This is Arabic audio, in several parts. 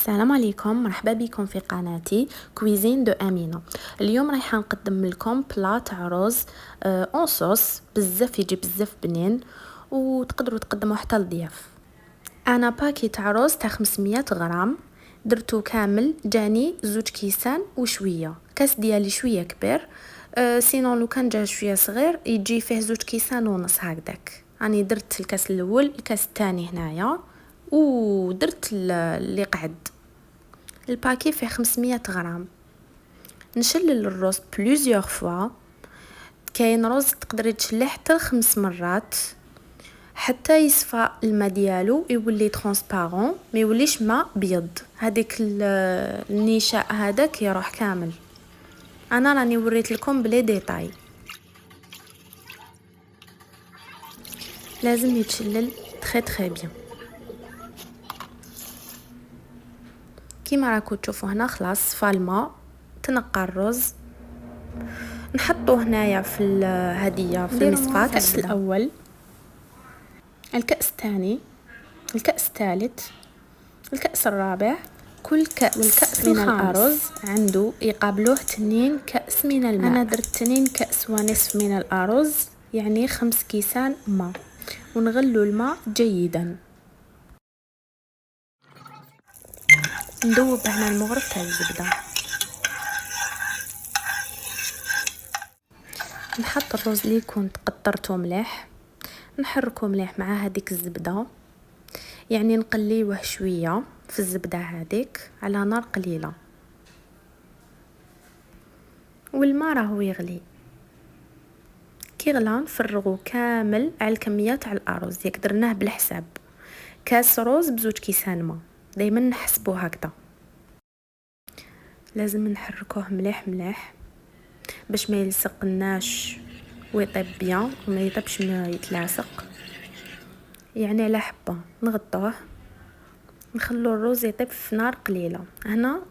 السلام عليكم، مرحبا بكم في قناتي كويزين دو امينه. اليوم رايحه نقدم لكم بلا تاع رز اون صوص بزاف، يجي بزاف بنين وتقدروا تقدموا حتى للضياف. انا باكي تاع رز تاع 500 غرام درتو كامل، جاني 2 كيسان وشويه، كاس ديالي شويه كبير. سينون لو كان جا شويه صغير يجي فيه 2 كيسان ونص هكذاك. راني درت الكاس الاول، الكاس الثاني هنايا، ودرت اللي قعد. الباكي فيه 500 غرام. نشلل الرز بلوزيوغ فوا. كاين رز تقدري تشليه حتى 5 مرات حتى يصفى الماء ديالو، يولي ترانسبارون، ما يوليش ماء بيض. هذيك النشاء هذاك يروح كامل. انا راني وريت لكم بلي ديتاي. لازم يتشلل تري تري بيان. كيما راكو تشوفوا هنا خلاص صفى الماء، تنقى الرز، نحطو هنايا في الهديه في المصفاه. الكأس الاول، الكأس الثاني، الكأس الثالث، الكأس الرابع. كل كأس والكأس من الأرز عنده يقابلوه 2 كأس من الماء. أنا درت 2 كأس ونصف من الأرز، يعني 5 كيسان ماء. ونغلو الماء جيدا. ندوب هنا المغرف تاع الزبدة. نحط الرز اللي كنت قطرته مليح، نحركه مليح مع هذيك الزبدة، يعني نقليوه شويه في الزبده هذيك على نار قليله. والماء راهو يغلي، كي غلا نفرغو كامل على الكميه تاع الارز. ياك درناه بالحساب، كاس رز ب2 كيسان ماء، دائما نحسبو هكذا. لازم نحركوه مليح مليح باش ما يلصقناش ويطيب بيان وما يطيبش ما يتلاصق، يعني على حبه. نغطوه، نخلو الرز يطيب في نار قليله. هنا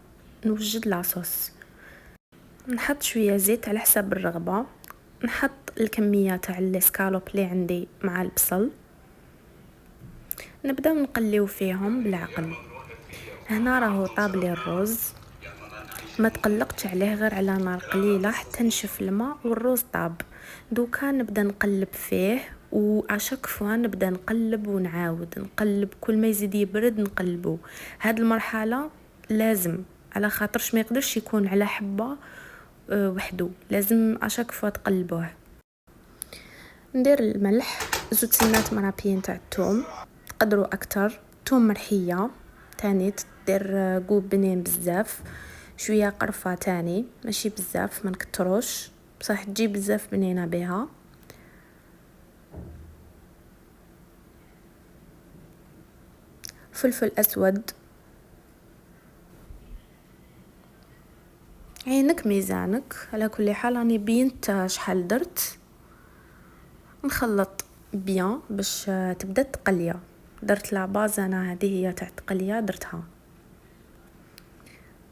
نوجد لاصوص، نحط شويه زيت على حسب الرغبه. نحط الكميه تاع الاسكالوب اللي عندي مع البصل، نبداو نقليو فيهم بالعقل. هنا راهو طاب لي الرز، ما تقلقتش عليه، غير على نار قليله حتى نشف الماء والرز طاب. دوكا نبدا نقلب فيه، وعشاك فوا نبدا نقلب ونعاود نقلب، كل ما يزيد يبرد نقلبو. هاد المرحله لازم، على خاطرش ما يقدرش يكون على حبه وحده، لازم عشاك فوا تقلبوه. ندير الملح، 2 سنات مرابيين تاع الثوم، تقدروا اكتر. ثوم مرحيه تاني تدير قوب بنين بزاف. شويه قرفه تاني، ماشي بزاف، ما نكتروش بصح تجي بزاف بنينه بها. فلفل اسود، عينك ميزانك. على كل حال راني بينت شحال درت. نخلط بيان باش تبدا تقليه. درت لا باز، انا هذه هي تاع التقليه درتها،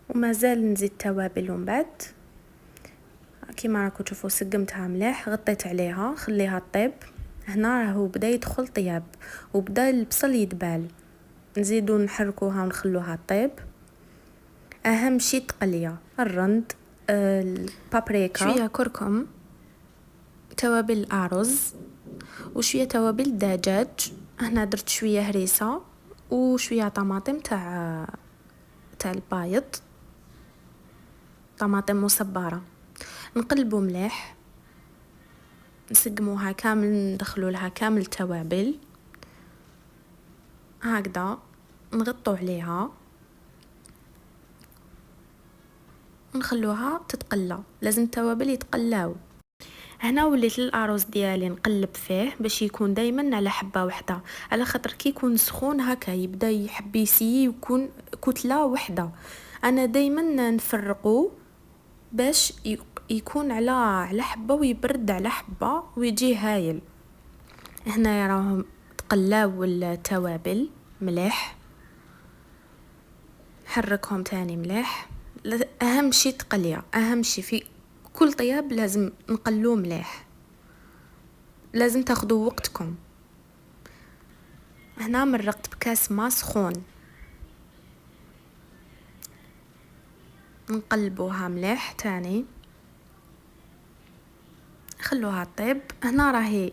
ومازال نزيد توابل. ومن بعد كيما راكم تشوفوا سقمتها مليح، غطيت عليها خليها طيب. هنا راهو بدا يدخل طياب وبدا البصل يدبال، نزيدو نحركوها ونخلوها طيب. اهم شي تقليه الرند، البابريكا، شويه كركم، توابل الارز، وشويه توابل الدجاج. هنا درت شويه هريسه وشويه طماطم تاع البايض، طماطم مصبره. نقلبو مليح، نسقموها كامل، ندخلو لها كامل التوابل هكذا، نغطو عليها ونخلوها تتقلى. لازم التوابل يتقلاو. هنا وليت الارز ديالي نقلب فيه باش يكون دائما على حبه واحده، على خاطر كي يكون سخون هكا يبدا يحب يسيي يكون كتله واحده. انا دائما نفرقو باش يكون على حبه ويبرد على حبه ويجي هايل. هنا راهم تقلاو التوابل مليح، حركهم تاني مليح. اهم شي تقليه، اهم شي في كل طياب لازم نقلوه مليح، لازم تاخدوا وقتكم. هنا مرقت بكاس ماء سخون، نقلبوها مليح تاني، خلوها طيب. هنا راهي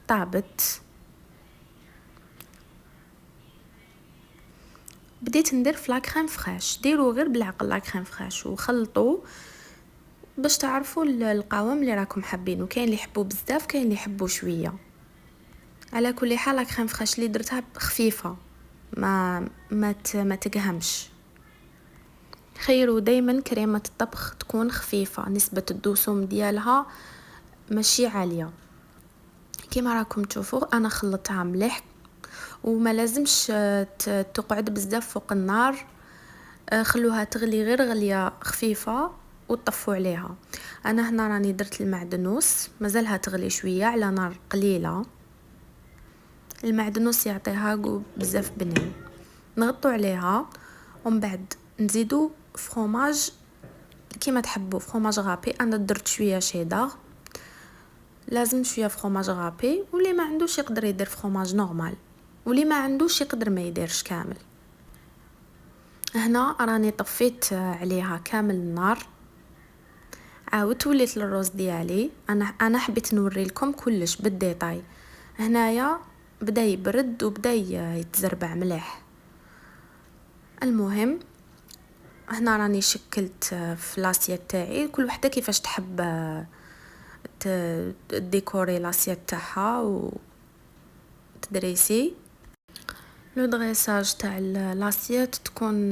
طابت. بديت ندير في لاكريم فريش، ديروا غير بالعقل لاكريم فريش وخلطوا باش تعرفوا القوام اللي راكم حابينه. كاين اللي يحبوا بزاف، كاين اللي يحبوا شويه. على كل حال لاكريم فريش اللي درتها خفيفه، ما تقهمش. خيروا دايما كريمه الطبخ تكون خفيفه، نسبه الدسم ديالها ماشي عاليه. كما راكم تشوفوا انا خلطتها مليح، وما لازمش تقعد بزاف فوق النار. خلوها تغلي غير غليه خفيفه وطفوا عليها. انا هنا راني درت المعدنوس، مازالها تغلي شويه على نار قليله. المعدنوس يعطيها بزاف بنين. نغطوا عليها ومن بعد نزيدوا فروماج كيما تحبوا. فروماج غابي، انا درت شويه شيدر، لازم شويه فروماج غابي. واللي ما عندوش يقدر يدير فروماج نورمال، واللي ما عندوش يقدر ما يديرش كامل. هنا راني طفيت عليها كامل النار. عاودت وليت للروز ديالي. انا حبيت نوري لكم كلش بالديتاي. هنايا بدا يبرد وبدا يتزربع مليح. المهم هنا راني شكلت في لاسيت تاعي، كل وحده كيفاش تحب ديكوري لاسيت تاعها وتدريسي. لو دريساج تاع لاسيت تكون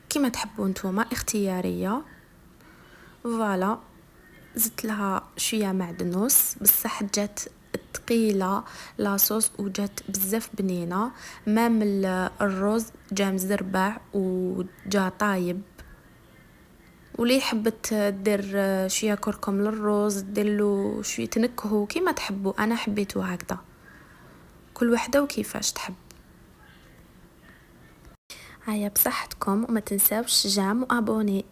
كيما تحبوا نتوما، اختياريه. فوالا زدت لها شويه معدنوس، بصح جات ثقيله لاصوص وجات بزاف بنينه. مام الروز جا مزربع وجا طايب. ولي حبت دير شويه كركم للروز، دير له شويه تنكهو كيما تحبوا. انا حبيته هكذا، كل وحده وكيفاش تحب. هيا بصحتكم، وما تنساوش جام وابوني.